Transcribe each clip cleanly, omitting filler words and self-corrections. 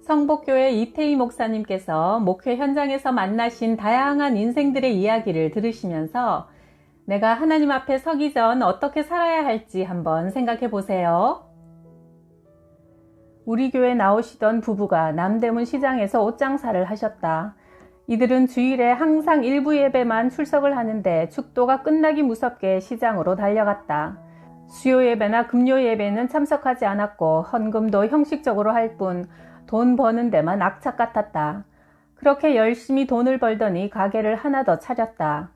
성복교회 이태희 목사님께서 목회 현장에서 만나신 다양한 인생들의 이야기를 들으시면서 내가 하나님 앞에 서기 전 어떻게 살아야 할지 한번 생각해 보세요. 우리 교회 나오시던 부부가 남대문 시장에서 옷장사를 하셨다. 이들은 주일에 항상 일부 예배만 출석을 하는데 축도가 끝나기 무섭게 시장으로 달려갔다. 수요 예배나 금요 예배는 참석하지 않았고 헌금도 형식적으로 할 뿐 돈 버는 데만 악착 같았다. 그렇게 열심히 돈을 벌더니 가게를 하나 더 차렸다.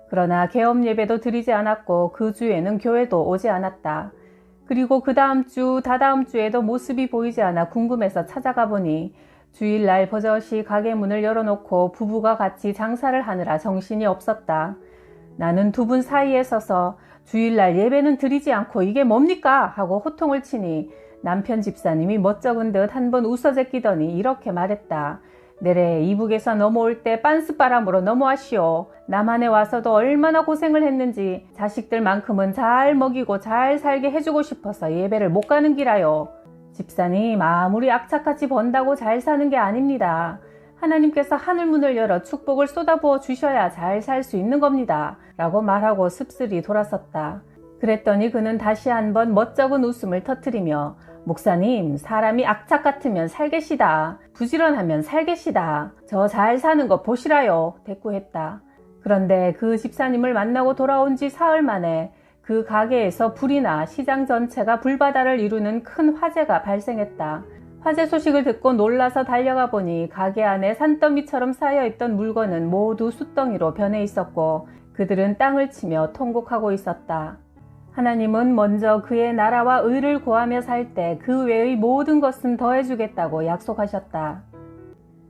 그러나 개업 예배도 드리지 않았고 그 주에는 교회도 오지 않았다. 그리고 그 다음 주, 다다음 주에도 모습이 보이지 않아 궁금해서 찾아가 보니 주일날 버젓이 가게 문을 열어놓고 부부가 같이 장사를 하느라 정신이 없었다. 나는 두 분 사이에 서서 주일날 예배는 드리지 않고 이게 뭡니까? 하고 호통을 치니 남편 집사님이 멋쩍은 듯 한번 웃어 제끼더니 이렇게 말했다. 내래 이북에서 넘어올 때 빤스바람으로 넘어왔시오. 남한에 와서도 얼마나 고생을 했는지 자식들만큼은 잘 먹이고 잘 살게 해주고 싶어서 예배를 못 가는 기라요. 집사님, 아무리 악착같이 번다고 잘 사는 게 아닙니다. 하나님께서 하늘문을 열어 축복을 쏟아부어 주셔야 잘 살 수 있는 겁니다. 라고 말하고 씁쓸히 돌아섰다. 그랬더니 그는 다시 한번 멋쩍은 웃음을 터뜨리며 목사님, 사람이 악착 같으면 살계시다. 부지런하면 살계시다. 저 잘 사는 거 보시라요. 대꾸했다. 그런데 그 집사님을 만나고 돌아온 지 사흘 만에 그 가게에서 불이 나 시장 전체가 불바다를 이루는 큰 화재가 발생했다. 화재 소식을 듣고 놀라서 달려가 보니 가게 안에 산더미처럼 쌓여있던 물건은 모두 숯덩이로 변해 있었고 그들은 땅을 치며 통곡하고 있었다. 하나님은 먼저 그의 나라와 의를 구하며 살 때 그 외의 모든 것은 더해주겠다고 약속하셨다.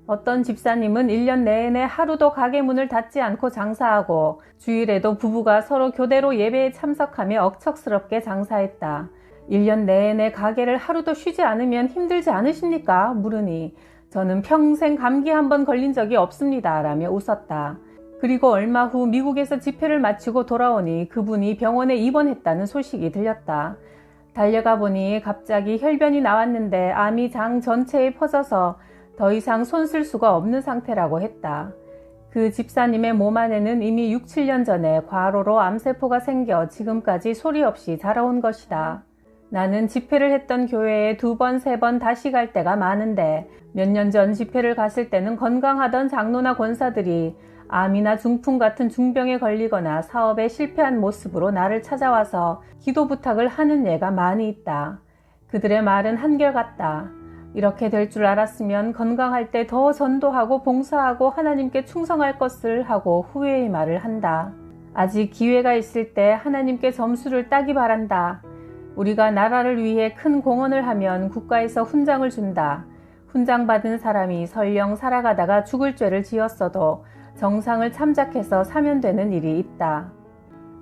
어떤 집사님은 1년 내내 하루도 가게 문을 닫지 않고 장사하고 주일에도 부부가 서로 교대로 예배에 참석하며 억척스럽게 장사했다. 1년 내내 가게를 하루도 쉬지 않으면 힘들지 않으십니까? 물으니 저는 평생 감기 한 번 걸린 적이 없습니다. 라며 웃었다. 그리고 얼마 후 미국에서 집회를 마치고 돌아오니 그분이 병원에 입원했다는 소식이 들렸다. 달려가 보니 갑자기 혈변이 나왔는데 암이 장 전체에 퍼져서 더 이상 손 쓸 수가 없는 상태라고 했다. 그 집사님의 몸 안에는 이미 6, 7년 전에 과로로 암세포가 생겨 지금까지 소리 없이 자라온 것이다. 나는 집회를 했던 교회에 2번, 3번 다시 갈 때가 많은데 몇 년 전 집회를 갔을 때는 건강하던 장로나 권사들이 암이나 중풍 같은 중병에 걸리거나 사업에 실패한 모습으로 나를 찾아와서 기도 부탁을 하는 예가 많이 있다. 그들의 말은 한결같다. 이렇게 될 줄 알았으면 건강할 때 더 전도하고 봉사하고 하나님께 충성할 것을 하고 후회의 말을 한다. 아직 기회가 있을 때 하나님께 점수를 따기 바란다. 우리가 나라를 위해 큰 공헌을 하면 국가에서 훈장을 준다. 훈장 받은 사람이 설령 살아가다가 죽을 죄를 지었어도 정상을 참작해서 사면되는 일이 있다.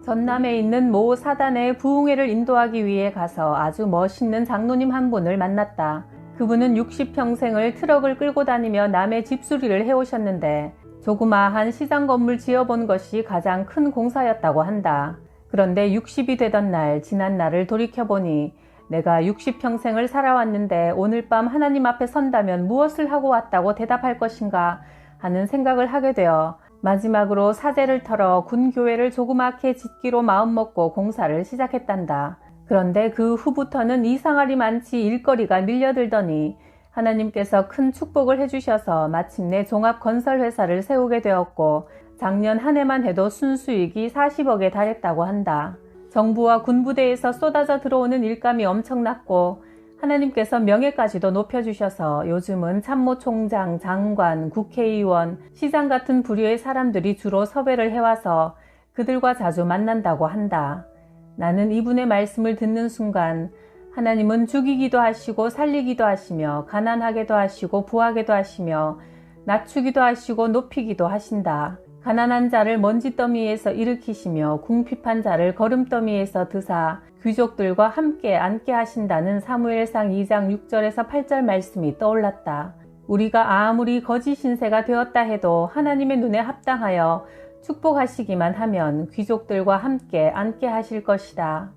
전남에 있는 모 사단의 부흥회를 인도하기 위해 가서 아주 멋있는 장로님 한 분을 만났다. 그분은 60평생을 트럭을 끌고 다니며 남의 집수리를 해오셨는데 조그마한 시장 건물 지어본 것이 가장 큰 공사였다고 한다. 그런데 60이 되던 날, 지난 날을 돌이켜보니 내가 60평생을 살아왔는데 오늘 밤 하나님 앞에 선다면 무엇을 하고 왔다고 대답할 것인가 하는 생각을 하게 되어 마지막으로 사제를 털어 군교회를 조그맣게 짓기로 마음먹고 공사를 시작했단다. 그런데 그 후부터는 이상하리 많지 일거리가 밀려들더니 하나님께서 큰 축복을 해주셔서 마침내 종합건설회사를 세우게 되었고 작년 한 해만 해도 순수익이 40억에 달했다고 한다. 정부와 군부대에서 쏟아져 들어오는 일감이 엄청났고 하나님께서 명예까지도 높여주셔서 요즘은 참모총장, 장관, 국회의원, 시장 같은 부류의 사람들이 주로 섭외를 해와서 그들과 자주 만난다고 한다. 나는 이분의 말씀을 듣는 순간 하나님은 죽이기도 하시고 살리기도 하시며 가난하게도 하시고 부하게도 하시며 낮추기도 하시고 높이기도 하신다. 가난한 자를 먼지더미에서 일으키시며 궁핍한 자를 거름더미에서 드사 귀족들과 함께 앉게 하신다는 사무엘상 2장 6절에서 8절 말씀이 떠올랐다. 우리가 아무리 거짓 신세가 되었다 해도 하나님의 눈에 합당하여 축복하시기만 하면 귀족들과 함께 앉게 하실 것이다.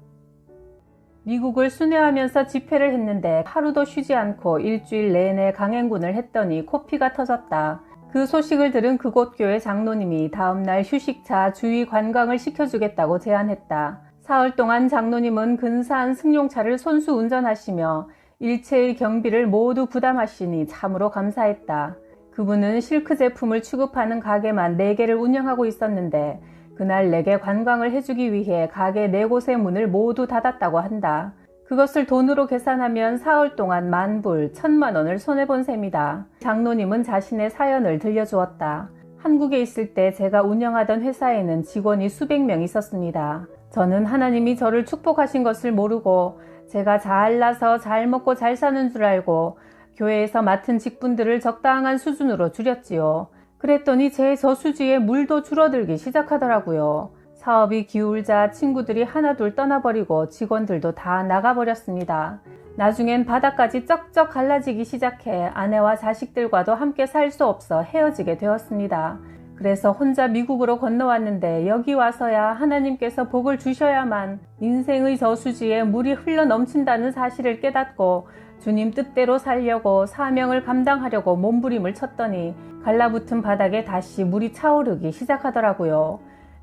미국을 순회하면서 집회를 했는데 하루도 쉬지 않고 일주일 내내 강행군을 했더니 코피가 터졌다. 그 소식을 들은 그곳 교회 장로님이 다음날 휴식차 주위 관광을 시켜주겠다고 제안했다. 사흘 동안 장로님은 근사한 승용차를 손수 운전하시며 일체의 경비를 모두 부담하시니 참으로 감사했다. 그분은 실크 제품을 취급하는 가게만 4개를 운영하고 있었는데 그날 내게 관광을 해주기 위해 가게 4곳의 문을 모두 닫았다고 한다. 그것을 돈으로 계산하면 사흘 동안 10,000불, 1,000,000원을 손해본 셈이다. 장로님은 자신의 사연을 들려주었다. 한국에 있을 때 제가 운영하던 회사에는 직원이 수백 명 있었습니다. 저는 하나님이 저를 축복하신 것을 모르고 제가 잘나서 잘 먹고 잘 사는 줄 알고 교회에서 맡은 직분들을 적당한 수준으로 줄였지요. 그랬더니 제 저수지에 물도 줄어들기 시작하더라고요. 사업이 기울자 친구들이 하나둘 떠나버리고 직원들도 다 나가버렸습니다. 나중엔 바닥까지 쩍쩍 갈라지기 시작해 아내와 자식들과도 함께 살 수 없어 헤어지게 되었습니다. 그래서 혼자 미국으로 건너왔는데 여기 와서야 하나님께서 복을 주셔야만 인생의 저수지에 물이 흘러 넘친다는 사실을 깨닫고 주님 뜻대로 살려고 사명을 감당하려고 몸부림을 쳤더니 갈라붙은 바닥에 다시 물이 차오르기 시작하더라고요.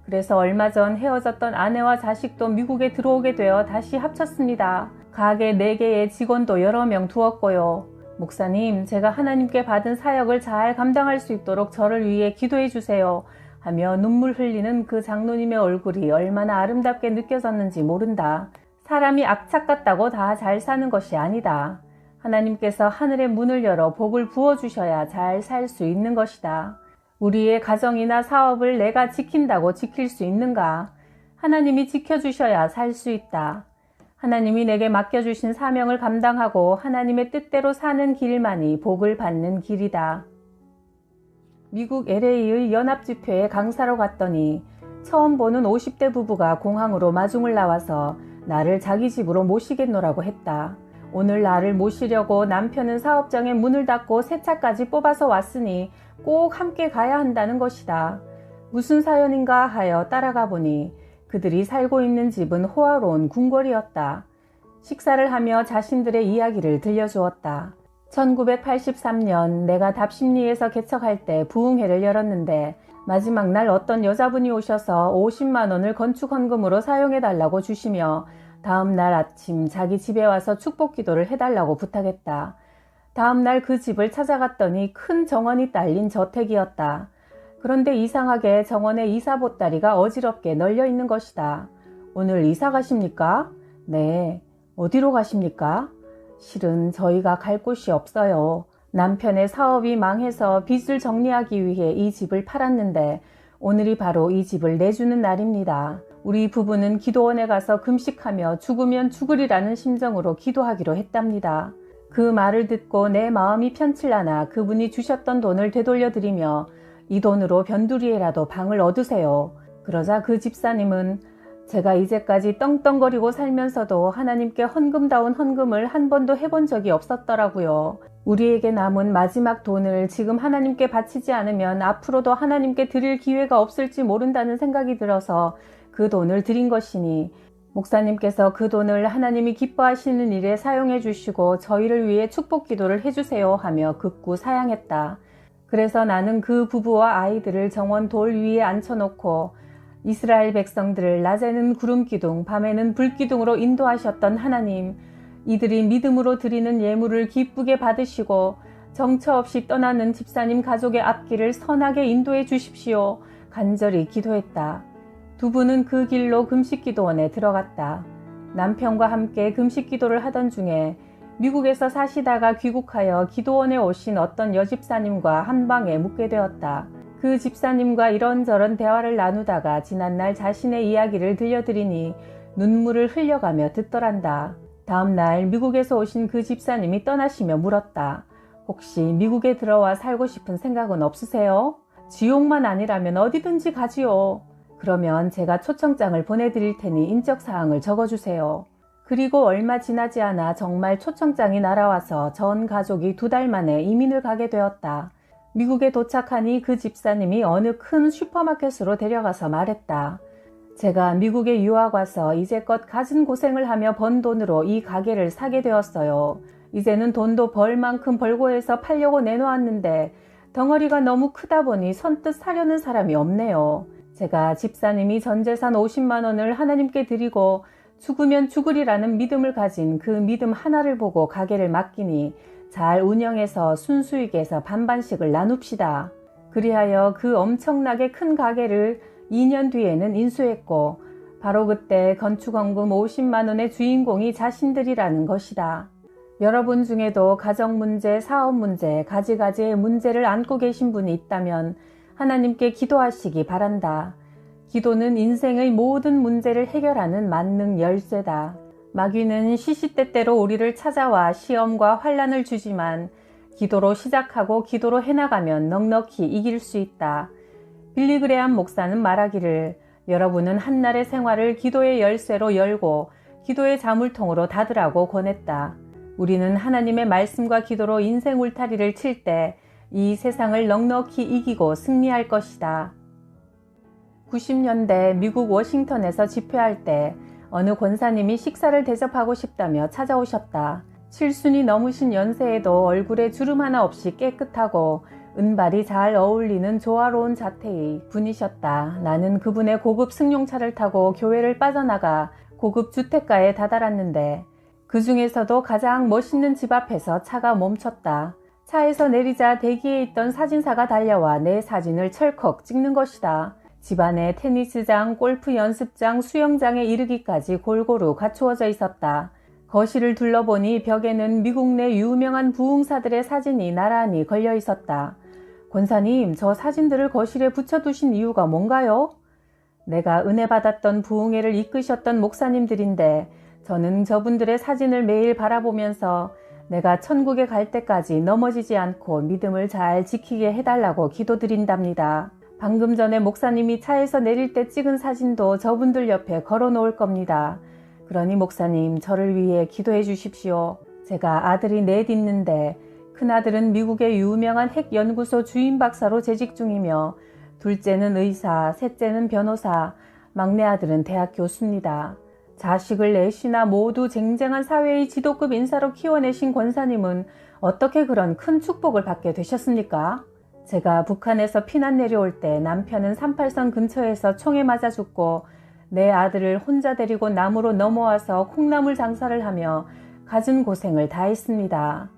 그래서 얼마 전 헤어졌던 아내와 자식도 미국에 들어오게 되어 다시 합쳤습니다. 가게 4개의 직원도 여러 명 두었고요. 목사님, 제가 하나님께 받은 사역을 잘 감당할 수 있도록 저를 위해 기도해 주세요 하며 눈물 흘리는 그 장로님의 얼굴이 얼마나 아름답게 느껴졌는지 모른다. 사람이 악착 같다고 다 잘 사는 것이 아니다. 하나님께서 하늘의 문을 열어 복을 부어주셔야 잘 살 수 있는 것이다. 우리의 가정이나 사업을 내가 지킨다고 지킬 수 있는가? 하나님이 지켜주셔야 살 수 있다. 하나님이 내게 맡겨주신 사명을 감당하고 하나님의 뜻대로 사는 길만이 복을 받는 길이다. 미국 LA의 연합집회에 강사로 갔더니 처음 보는 50대 부부가 공항으로 마중을 나와서 나를 자기 집으로 모시겠노라고 했다. 오늘 나를 모시려고 남편은 사업장에 문을 닫고 새 차까지 뽑아서 왔으니 꼭 함께 가야 한다는 것이다. 무슨 사연인가 하여 따라가 보니 그들이 살고 있는 집은 호화로운 궁궐이었다. 식사를 하며 자신들의 이야기를 들려주었다. 1983년 내가 답심리에서 개척할 때 부흥회를 열었는데 마지막 날 어떤 여자분이 오셔서 50만 원을 건축헌금으로 사용해달라고 주시며 다음 날 아침 자기 집에 와서 축복기도를 해달라고 부탁했다. 다음 날 그 집을 찾아갔더니 큰 정원이 딸린 저택이었다. 그런데 이상하게 정원에 이사 보따리가 어지럽게 널려 있는 것이다. 오늘 이사 가십니까? 네. 어디로 가십니까? 실은 저희가 갈 곳이 없어요. 남편의 사업이 망해서 빚을 정리하기 위해 이 집을 팔았는데 오늘이 바로 이 집을 내주는 날입니다. 우리 부부는 기도원에 가서 금식하며 죽으면 죽으리라는 심정으로 기도하기로 했답니다. 그 말을 듣고 내 마음이 편칠라나 그분이 주셨던 돈을 되돌려드리며 이 돈으로 변두리에라도 방을 얻으세요. 그러자 그 집사님은 제가 이제까지 떵떵거리고 살면서도 하나님께 헌금다운 헌금을 한 번도 해본 적이 없었더라고요. 우리에게 남은 마지막 돈을 지금 하나님께 바치지 않으면 앞으로도 하나님께 드릴 기회가 없을지 모른다는 생각이 들어서 그 돈을 드린 것이니 목사님께서 그 돈을 하나님이 기뻐하시는 일에 사용해 주시고 저희를 위해 축복 기도를 해주세요 하며 극구 사양했다. 그래서 나는 그 부부와 아이들을 정원 돌 위에 앉혀놓고 이스라엘 백성들을 낮에는 구름 기둥, 밤에는 불 기둥으로 인도하셨던 하나님, 이들이 믿음으로 드리는 예물을 기쁘게 받으시고 정처 없이 떠나는 집사님 가족의 앞길을 선하게 인도해 주십시오. 간절히 기도했다. 두 분은 그 길로 금식기도원에 들어갔다. 남편과 함께 금식기도를 하던 중에 미국에서 사시다가 귀국하여 기도원에 오신 어떤 여집사님과 한방에 묵게 되었다. 그 집사님과 이런저런 대화를 나누다가 지난날 자신의 이야기를 들려드리니 눈물을 흘려가며 듣더란다. 다음날 미국에서 오신 그 집사님이 떠나시며 물었다. 혹시 미국에 들어와 살고 싶은 생각은 없으세요? 지옥만 아니라면 어디든지 가지요. 그러면 제가 초청장을 보내드릴 테니 인적사항을 적어주세요. 그리고 얼마 지나지 않아 정말 초청장이 날아와서 전 가족이 2달 만에 이민을 가게 되었다. 미국에 도착하니 그 집사님이 어느 큰 슈퍼마켓으로 데려가서 말했다. 제가 미국에 유학 와서 이제껏 갖은 고생을 하며 번 돈으로 이 가게를 사게 되었어요. 이제는 돈도 벌 만큼 벌고 해서 팔려고 내놓았는데 덩어리가 너무 크다 보니 선뜻 사려는 사람이 없네요. 제가 집사님이 전재산 50만 원을 하나님께 드리고 죽으면 죽으리라는 믿음을 가진 그 믿음 하나를 보고 가게를 맡기니 잘 운영해서 순수익에서 반반씩을 나눕시다. 그리하여 그 엄청나게 큰 가게를 2년 뒤에는 인수했고 바로 그때 건축원금 50만 원의 주인공이 자신들이라는 것이다. 여러분 중에도 가정 문제, 사업 문제, 가지가지의 문제를 안고 계신 분이 있다면 하나님께 기도하시기 바란다. 기도는 인생의 모든 문제를 해결하는 만능 열쇠다. 마귀는 시시때때로 우리를 찾아와 시험과 환난을 주지만 기도로 시작하고 기도로 해나가면 넉넉히 이길 수 있다. 빌리 그레암 목사는 말하기를 여러분은 한날의 생활을 기도의 열쇠로 열고 기도의 자물통으로 닫으라고 권했다. 우리는 하나님의 말씀과 기도로 인생 울타리를 칠 때 이 세상을 넉넉히 이기고 승리할 것이다. 90년대 미국 워싱턴에서 집회할 때 어느 권사님이 식사를 대접하고 싶다며 찾아오셨다. 7순이 넘으신 연세에도 얼굴에 주름 하나 없이 깨끗하고 은발이 잘 어울리는 조화로운 자태의 분이셨다. 나는 그분의 고급 승용차를 타고 교회를 빠져나가 고급 주택가에 다다랐는데 그 중에서도 가장 멋있는 집 앞에서 차가 멈췄다. 차에서 내리자 대기에 있던 사진사가 달려와 내 사진을 철컥 찍는 것이다. 집안에 테니스장, 골프 연습장, 수영장에 이르기까지 골고루 갖추어져 있었다. 거실을 둘러보니 벽에는 미국 내 유명한 부흥사들의 사진이 나란히 걸려 있었다. 권사님, 저 사진들을 거실에 붙여두신 이유가 뭔가요? 내가 은혜 받았던 부흥회를 이끄셨던 목사님들인데 저는 저분들의 사진을 매일 바라보면서 내가 천국에 갈 때까지 넘어지지 않고 믿음을 잘 지키게 해달라고 기도드린답니다. 방금 전에 목사님이 차에서 내릴 때 찍은 사진도 저분들 옆에 걸어 놓을 겁니다. 그러니 목사님, 저를 위해 기도해 주십시오. 제가 아들이 넷 있는데 큰아들은 미국의 유명한 핵연구소 주임 박사로 재직 중이며 둘째는 의사, 셋째는 변호사, 막내 아들은 대학 교수입니다. 자식을 넷이나 모두 쟁쟁한 사회의 지도급 인사로 키워내신 권사님은 어떻게 그런 큰 축복을 받게 되셨습니까? 제가 북한에서 피난 내려올 때 남편은 38선 근처에서 총에 맞아 죽고 내 아들을 혼자 데리고 남으로 넘어와서 콩나물 장사를 하며 갖은 고생을 다했습니다.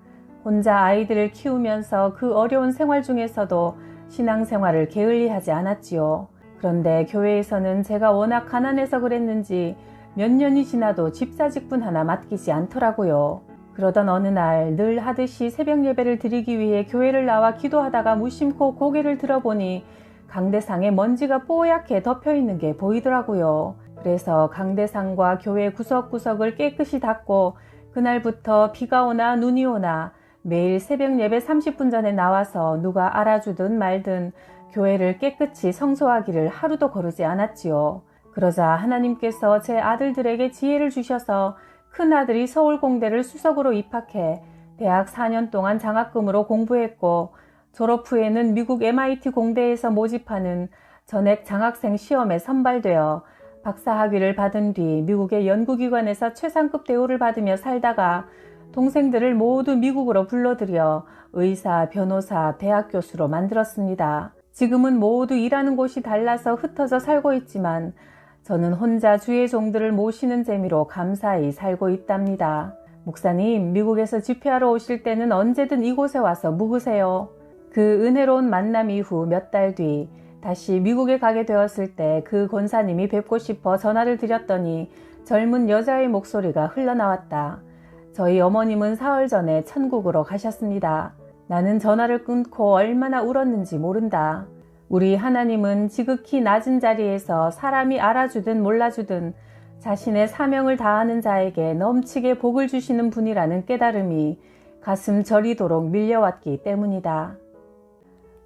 혼자 아이들을 키우면서 그 어려운 생활 중에서도 신앙생활을 게을리하지 않았지요. 그런데 교회에서는 제가 워낙 가난해서 그랬는지 몇 년이 지나도 집사직분 하나 맡기지 않더라고요. 그러던 어느 날 늘 하듯이 새벽 예배를 드리기 위해 교회를 나와 기도하다가 무심코 고개를 들어보니 강대상에 먼지가 뽀얗게 덮여있는 게 보이더라고요. 그래서 강대상과 교회 구석구석을 깨끗이 닦고 그날부터 비가 오나 눈이 오나 매일 새벽 예배 30분 전에 나와서 누가 알아주든 말든 교회를 깨끗이 청소하기를 하루도 거르지 않았지요. 그러자 하나님께서 제 아들들에게 지혜를 주셔서 큰아들이 서울공대를 수석으로 입학해 대학 4년 동안 장학금으로 공부했고 졸업 후에는 미국 MIT 공대에서 모집하는 전액 장학생 시험에 선발되어 박사학위를 받은 뒤 미국의 연구기관에서 최상급 대우를 받으며 살다가 동생들을 모두 미국으로 불러들여 의사, 변호사, 대학 교수로 만들었습니다. 지금은 모두 일하는 곳이 달라서 흩어져 살고 있지만 저는 혼자 주의 종들을 모시는 재미로 감사히 살고 있답니다. 목사님, 미국에서 집회하러 오실 때는 언제든 이곳에 와서 묵으세요. 그 은혜로운 만남 이후 몇 달 뒤 다시 미국에 가게 되었을 때 그 권사님이 뵙고 싶어 전화를 드렸더니 젊은 여자의 목소리가 흘러나왔다. 저희 어머님은 사흘 전에 천국으로 가셨습니다. 나는 전화를 끊고 얼마나 울었는지 모른다. 우리 하나님은 지극히 낮은 자리에서 사람이 알아주든 몰라주든 자신의 사명을 다하는 자에게 넘치게 복을 주시는 분이라는 깨달음이 가슴 저리도록 밀려왔기 때문이다.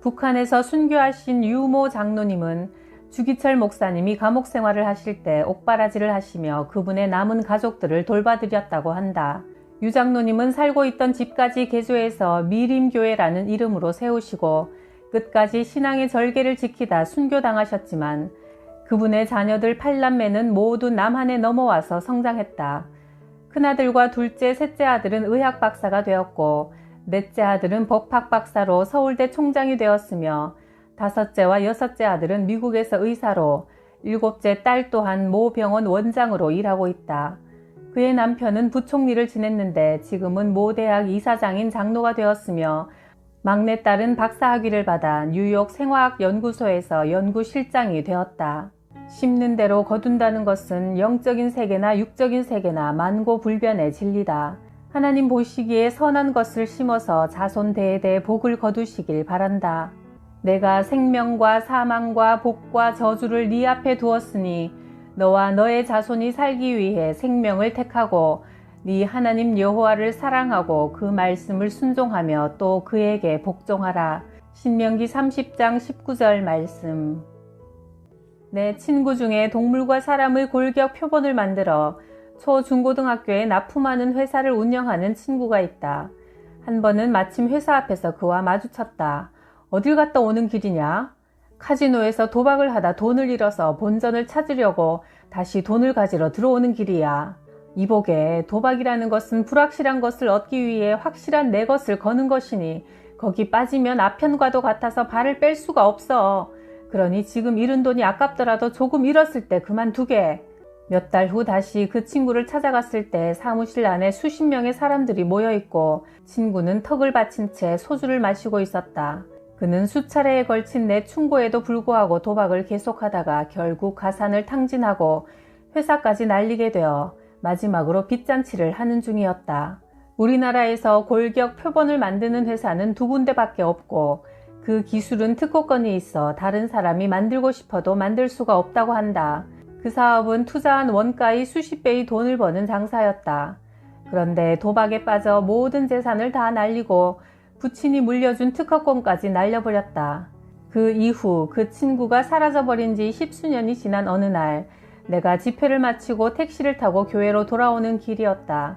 북한에서 순교하신 유모 장로님은 주기철 목사님이 감옥 생활을 하실 때 옥바라지를 하시며 그분의 남은 가족들을 돌봐드렸다고 한다. 유 장로님은 살고 있던 집까지 개조해서 미림교회라는 이름으로 세우시고 끝까지 신앙의 절개를 지키다 순교당하셨지만 그분의 자녀들 8남매는 모두 남한에 넘어와서 성장했다. 큰아들과 둘째, 셋째 아들은 의학 박사가 되었고 넷째 아들은 법학 박사로 서울대 총장이 되었으며 다섯째와 여섯째 아들은 미국에서 의사로, 일곱째 딸 또한 모 병원 원장으로 일하고 있다. 그의 남편은 부총리를 지냈는데 지금은 모 대학 이사장인 장로가 되었으며 막내딸은 박사학위를 받아 뉴욕 생화학연구소에서 연구실장이 되었다. 심는 대로 거둔다는 것은 영적인 세계나 육적인 세계나 만고불변의 진리다. 하나님 보시기에 선한 것을 심어서 자손 대대에 복을 거두시길 바란다. 내가 생명과 사망과 복과 저주를 네 앞에 두었으니 너와 너의 자손이 살기 위해 생명을 택하고 네 하나님 여호와를 사랑하고 그 말씀을 순종하며 또 그에게 복종하라. 신명기 30장 19절 말씀. 내 친구 중에 동물과 사람의 골격 표본을 만들어 초중고등학교에 납품하는 회사를 운영하는 친구가 있다. 한 번은 마침 회사 앞에서 그와 마주쳤다. 어딜 갔다 오는 길이냐? 카지노에서 도박을 하다 돈을 잃어서 본전을 찾으려고 다시 돈을 가지러 들어오는 길이야. 이보게, 도박이라는 것은 불확실한 것을 얻기 위해 확실한 내 것을 거는 것이니 거기 빠지면 아편과도 같아서 발을 뺄 수가 없어. 그러니 지금 잃은 돈이 아깝더라도 조금 잃었을 때 그만두게. 몇 달 후 다시 그 친구를 찾아갔을 때 사무실 안에 수십 명의 사람들이 모여있고 친구는 턱을 받친 채 소주를 마시고 있었다. 그는 수차례에 걸친 내 충고에도 불구하고 도박을 계속하다가 결국 가산을 탕진하고 회사까지 날리게 되어 마지막으로 빚잔치를 하는 중이었다. 우리나라에서 골격 표본을 만드는 회사는 2군데밖에 없고 그 기술은 특허권이 있어 다른 사람이 만들고 싶어도 만들 수가 없다고 한다. 그 사업은 투자한 원가의 수십 배의 돈을 버는 장사였다. 그런데 도박에 빠져 모든 재산을 다 날리고 부친이 물려준 특허권까지 날려버렸다. 그 이후 그 친구가 사라져버린 지 10수년이 지난 어느 날 내가 집회를 마치고 택시를 타고 교회로 돌아오는 길이었다.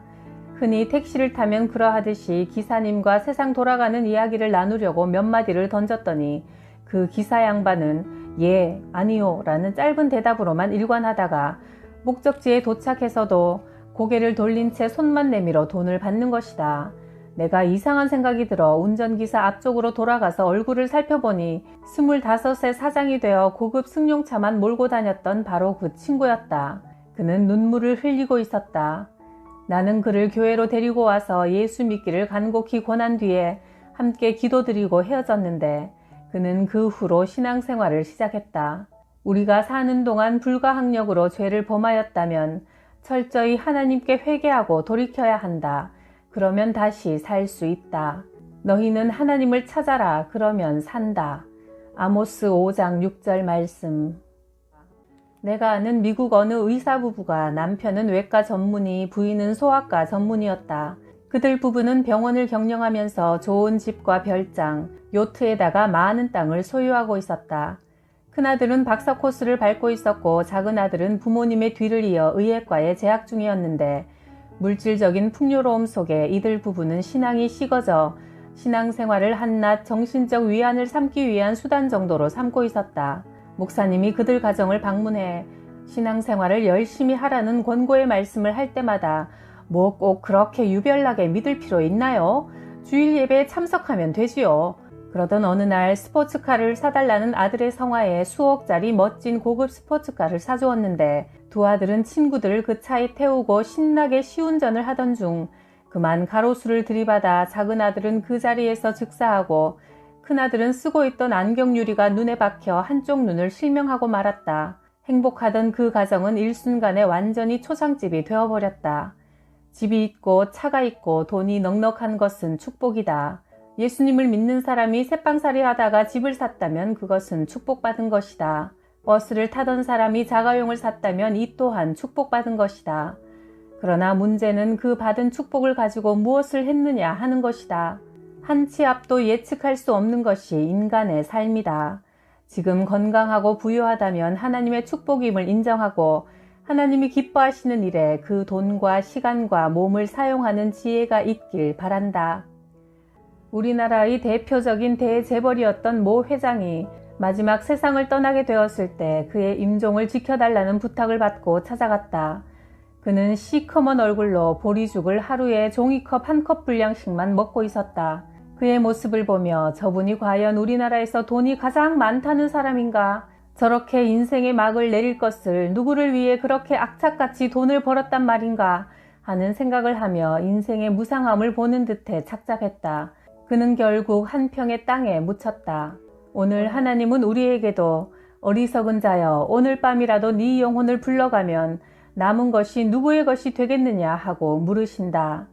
흔히 택시를 타면 그러하듯이 기사님과 세상 돌아가는 이야기를 나누려고 몇 마디를 던졌더니 그 기사 양반은 예, 아니요 라는 짧은 대답으로만 일관하다가 목적지에 도착해서도 고개를 돌린 채 손만 내밀어 돈을 받는 것이다. 내가 이상한 생각이 들어 운전기사 앞쪽으로 돌아가서 얼굴을 살펴보니 25세 사장이 되어 고급 승용차만 몰고 다녔던 바로 그 친구였다. 그는 눈물을 흘리고 있었다. 나는 그를 교회로 데리고 와서 예수 믿기를 간곡히 권한 뒤에 함께 기도드리고 헤어졌는데 그는 그 후로 신앙생활을 시작했다. 우리가 사는 동안 불가항력으로 죄를 범하였다면 철저히 하나님께 회개하고 돌이켜야 한다. 그러면 다시 살 수 있다. 너희는 하나님을 찾아라. 그러면 산다. 아모스 5장 6절 말씀. 내가 아는 미국 어느 의사 부부가 남편은 외과 전문의, 부인은 소아과 전문의였다. 그들 부부는 병원을 경영하면서 좋은 집과 별장, 요트에다가 많은 땅을 소유하고 있었다. 큰아들은 박사 코스를 밟고 있었고 작은 아들은 부모님의 뒤를 이어 의예과에 재학 중이었는데 물질적인 풍요로움 속에 이들 부부는 신앙이 식어져 신앙생활을 한낱 정신적 위안을 삼기 위한 수단 정도로 삼고 있었다. 목사님이 그들 가정을 방문해 신앙생활을 열심히 하라는 권고의 말씀을 할 때마다 뭐 꼭 그렇게 유별나게 믿을 필요 있나요? 주일 예배에 참석하면 되지요. 그러던 어느 날 스포츠카를 사달라는 아들의 성화에 수억짜리 멋진 고급 스포츠카를 사주었는데 두 아들은 친구들을 그 차에 태우고 신나게 시운전을 하던 중 그만 가로수를 들이받아 작은 아들은 그 자리에서 즉사하고 큰아들은 쓰고 있던 안경 유리가 눈에 박혀 한쪽 눈을 실명하고 말았다. 행복하던 그 가정은 일순간에 완전히 초상집이 되어버렸다. 집이 있고 차가 있고 돈이 넉넉한 것은 축복이다. 예수님을 믿는 사람이 새빵살이 하다가 집을 샀다면 그것은 축복받은 것이다. 버스를 타던 사람이 자가용을 샀다면 이 또한 축복받은 것이다. 그러나 문제는 그 받은 축복을 가지고 무엇을 했느냐 하는 것이다. 한 치 앞도 예측할 수 없는 것이 인간의 삶이다. 지금 건강하고 부유하다면 하나님의 축복임을 인정하고 하나님이 기뻐하시는 일에 그 돈과 시간과 몸을 사용하는 지혜가 있길 바란다. 우리나라의 대표적인 대재벌이었던 모 회장이 마지막 세상을 떠나게 되었을 때 그의 임종을 지켜달라는 부탁을 받고 찾아갔다. 그는 시커먼 얼굴로 보리죽을 하루에 종이컵 한 컵 분량씩만 먹고 있었다. 그의 모습을 보며 저분이 과연 우리나라에서 돈이 가장 많다는 사람인가? 저렇게 인생의 막을 내릴 것을 누구를 위해 그렇게 악착같이 돈을 벌었단 말인가? 하는 생각을 하며 인생의 무상함을 보는 듯해 착잡했다. 그는 결국 한 평의 땅에 묻혔다. 오늘 하나님은 우리에게도 어리석은 자여 오늘 밤이라도 네 영혼을 불러가면 남은 것이 누구의 것이 되겠느냐 하고 물으신다.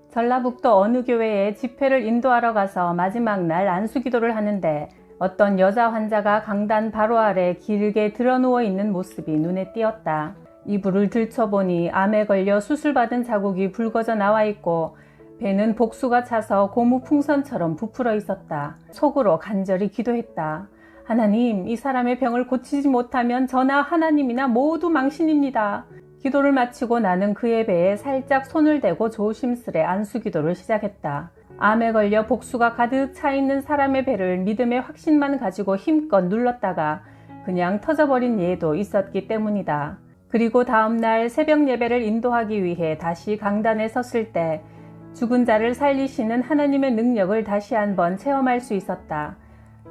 전라북도 어느 교회에 집회를 인도하러 가서 마지막 날 안수기도를 하는데 어떤 여자 환자가 강단 바로 아래 길게 드러누워 있는 모습이 눈에 띄었다. 이불을 들춰보니 암에 걸려 수술받은 자국이 붉어져 나와 있고 배는 복수가 차서 고무풍선처럼 부풀어 있었다. 속으로 간절히 기도했다. 하나님, 이 사람의 병을 고치지 못하면 저나 하나님이나 모두 망신입니다. 기도를 마치고 나는 그의 배에 살짝 손을 대고 조심스레 안수기도를 시작했다. 암에 걸려 복수가 가득 차 있는 사람의 배를 믿음의 확신만 가지고 힘껏 눌렀다가 그냥 터져버린 예도 있었기 때문이다. 그리고 다음날 새벽 예배를 인도하기 위해 다시 강단에 섰을 때 죽은 자를 살리시는 하나님의 능력을 다시 한번 체험할 수 있었다.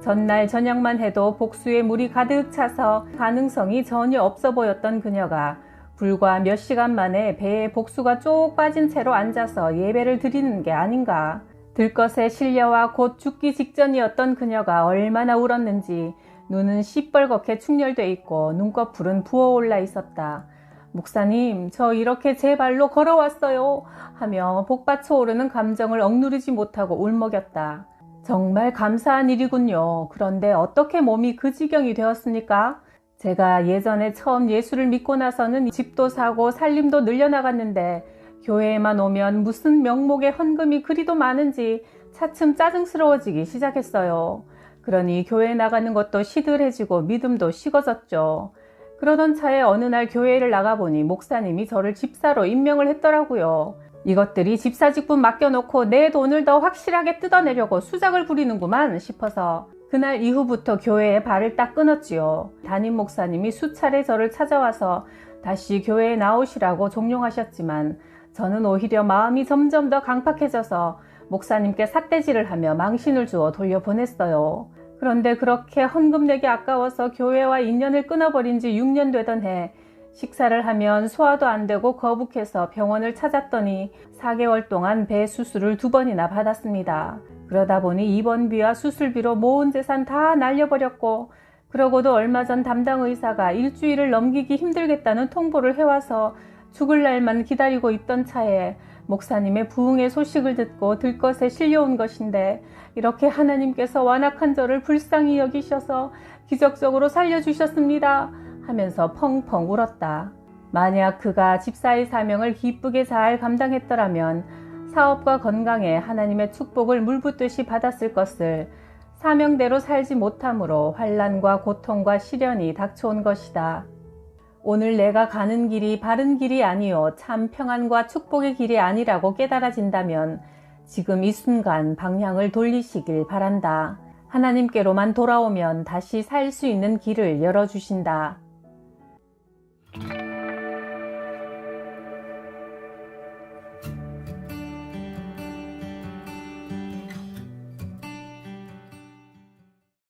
전날 저녁만 해도 복수의 물이 가득 차서 가능성이 전혀 없어 보였던 그녀가 불과 몇 시간 만에 배에 복수가 쭉 빠진 채로 앉아서 예배를 드리는 게 아닌가. 들것에 실려와 곧 죽기 직전이었던 그녀가 얼마나 울었는지 눈은 시뻘겋게 충혈돼 있고 눈꺼풀은 부어올라 있었다. 목사님, 저 이렇게 제 발로 걸어왔어요 하며 복받쳐 오르는 감정을 억누르지 못하고 울먹였다. 정말 감사한 일이군요. 그런데 어떻게 몸이 그 지경이 되었습니까? 제가 예전에 처음 예수를 믿고 나서는 집도 사고 살림도 늘려나갔는데 교회에만 오면 무슨 명목의 헌금이 그리도 많은지 차츰 짜증스러워지기 시작했어요. 그러니 교회에 나가는 것도 시들해지고 믿음도 식어졌죠. 그러던 차에 어느 날 교회를 나가보니 목사님이 저를 집사로 임명을 했더라고요. 이것들이 집사 직분 맡겨놓고 내 돈을 더 확실하게 뜯어내려고 수작을 부리는구만 싶어서 그날 이후부터 교회에 발을 딱 끊었지요. 담임 목사님이 수차례 저를 찾아와서 다시 교회에 나오시라고 종용하셨지만 저는 오히려 마음이 점점 더 강팍해져서 목사님께 삿대질을 하며 망신을 주어 돌려보냈어요. 그런데 그렇게 헌금 내기 아까워서 교회와 인연을 끊어버린 지 6년 되던 해 식사를 하면 소화도 안 되고 거북해서 병원을 찾았더니 4개월 동안 배 수술을 2번이나 받았습니다. 그러다 보니 입원비와 수술비로 모은 재산 다 날려버렸고 그러고도 얼마 전 담당 의사가 일주일을 넘기기 힘들겠다는 통보를 해와서 죽을 날만 기다리고 있던 차에 목사님의 부흥의 소식을 듣고 들것에 실려온 것인데 이렇게 하나님께서 완악한 저를 불쌍히 여기셔서 기적적으로 살려주셨습니다 하면서 펑펑 울었다. 만약 그가 집사의 사명을 기쁘게 잘 감당했더라면 사업과 건강에 하나님의 축복을 물붓듯이 받았을 것을 사명대로 살지 못함으로 환난과 고통과 시련이 닥쳐온 것이다. 오늘 내가 가는 길이 바른 길이 아니요 참 평안과 축복의 길이 아니라고 깨달아진다면 지금 이 순간 방향을 돌리시길 바란다. 하나님께로만 돌아오면 다시 살 수 있는 길을 열어주신다.